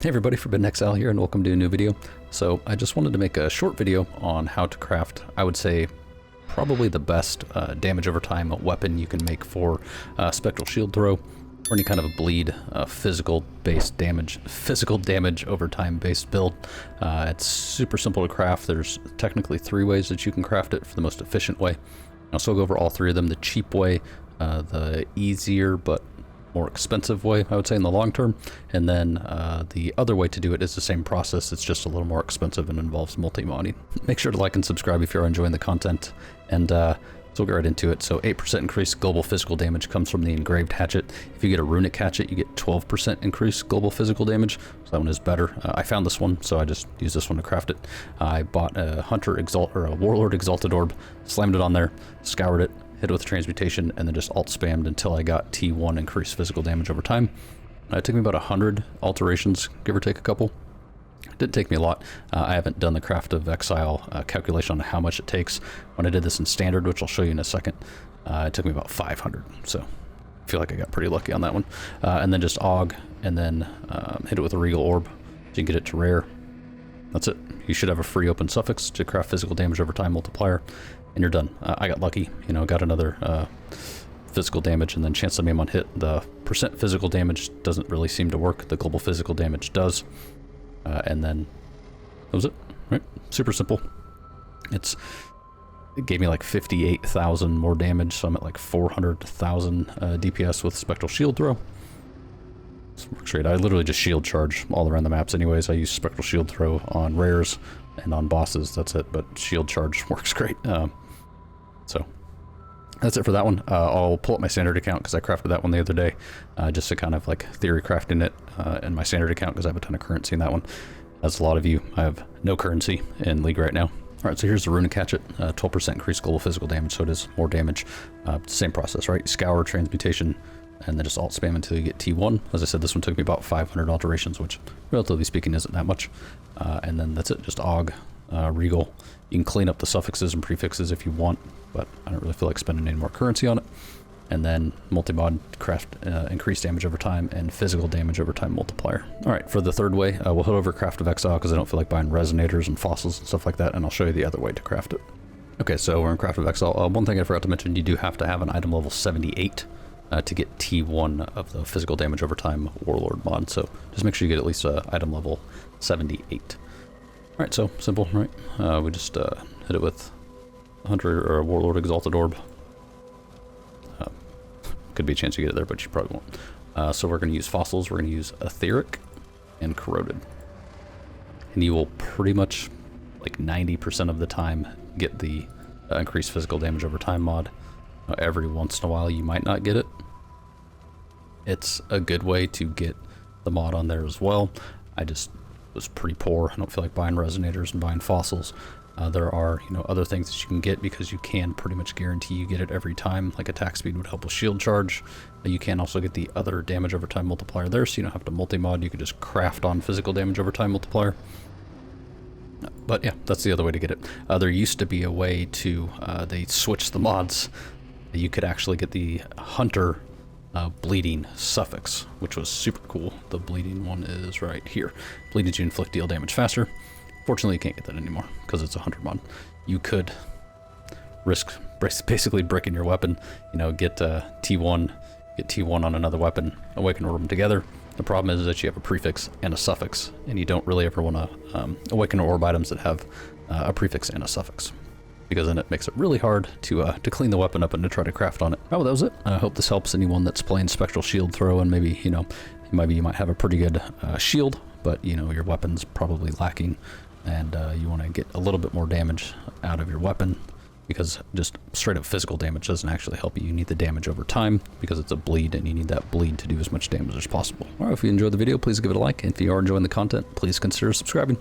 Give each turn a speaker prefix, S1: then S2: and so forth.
S1: Hey everybody, Forbidden Exile here and welcome to a new video. So I just wanted to make a short video on how to craft, I would say, probably the best damage over time weapon you can make for Spectral Shield Throw or any kind of a bleed physical damage over time based build. It's super simple to craft. There's technically 3 ways that you can craft it for the most efficient way. So I'll go over all 3 of them: the cheap way, the easier but more expensive way, I would say, in the long term, and then the other way to do it is the same process. It's just a little more expensive and involves multi-modding. Make sure to like and subscribe if you're enjoying the content, and so we'll get right into it. So 8% increased global physical damage comes from the engraved hatchet. If you get a runic hatchet, you get 12% increased global physical damage, so that one is better. I found this one, so I just used this one to craft it. I bought a a warlord exalted orb, slammed it on there, scoured it, hit it with transmutation, and then just alt spammed until I got T1 increased physical damage over time. It took me about 100 alterations, give or take a couple. It didn't take me a lot. I haven't done the Craft of Exile calculation on how much it takes. When I did this in standard, which I'll show you in a second, it took me about 500. So I feel like I got pretty lucky on that one. And then just aug, and then hit it with a regal orb, so you can get it to rare. That's it. You should have a free open suffix to craft physical damage over time multiplier, and you're done. I got lucky, got another physical damage, and then chance of aim on hit. The percent physical damage doesn't really seem to work. The global physical damage does. And then that was it, right? Super simple. It gave me like 58,000 more damage, so I'm at like 400,000 DPS with Spectral Shield Throw. Works great. I literally just shield charge all around the maps anyways. I use Spectral Shield Throw on rares and on bosses, that's it, but shield charge works great. So that's it for that one. I'll pull up my standard account because I crafted that one the other day, just to kind of like theory crafting it in my standard account because I have a ton of currency in that one. As a lot of you, I have no currency in League right now. Alright, so here's the runic hatchet, 12% increased global physical damage, so it is more damage. Same process, right? Scour, transmutation, and then just alt spam until you get T1. As I said, this one took me about 500 alterations, which relatively speaking isn't that much. And then that's it, just aug, regal. You can clean up the suffixes and prefixes if you want, but I don't really feel like spending any more currency on it. And then multi-mod, craft increased damage over time and physical damage over time multiplier. All right, for the third way, we'll head over Craft of Exile because I don't feel like buying resonators and fossils and stuff like that, and I'll show you the other way to craft it. Okay, so we're in Craft of Exile. One thing I forgot to mention, you do have to have an item level 78 to get T1 of the physical damage over time warlord mod, so just make sure you get at least item level 78. All right, so simple, right? We just hit it with a hunter or a warlord exalted orb. Could be a chance you get it there, but you probably won't. So we're going to use fossils. We're going to use etheric and corroded, and you will pretty much like 90% of the time get the increased physical damage over time mod. Every once in a while you might not get it. It's a good way to get the mod on there as well. I just was pretty poor. I don't feel like buying resonators and buying fossils. There are other things that you can get because you can pretty much guarantee you get it every time, like attack speed would help with shield charge. You can also get the other damage over time multiplier there, so you don't have to multi-mod. You could just craft on physical damage over time multiplier. But yeah, that's the other way to get it. There used to be a way to, they switched the mods. You could actually get the hunter bleeding suffix, which was super cool. The bleeding one is right here. Bleeding to inflict deal damage faster. Fortunately, you can't get that anymore because it's a hunter mod. You could risk basically bricking your weapon, get T1 on another weapon, awaken orb them together. The problem is that you have a prefix and a suffix, and you don't really ever want to awaken orb items that have a prefix and a suffix, because then it makes it really hard to clean the weapon up and to try to craft on it. Oh, well, that was it. I hope this helps anyone that's playing Spectral Shield Throw, and maybe you might have a pretty good shield, but your weapon's probably lacking, and you want to get a little bit more damage out of your weapon, because just straight up physical damage doesn't actually help you. You need the damage over time because it's a bleed, and you need that bleed to do as much damage as possible. All right, if you enjoyed the video, please give it a like, and if you are enjoying the content, please consider subscribing.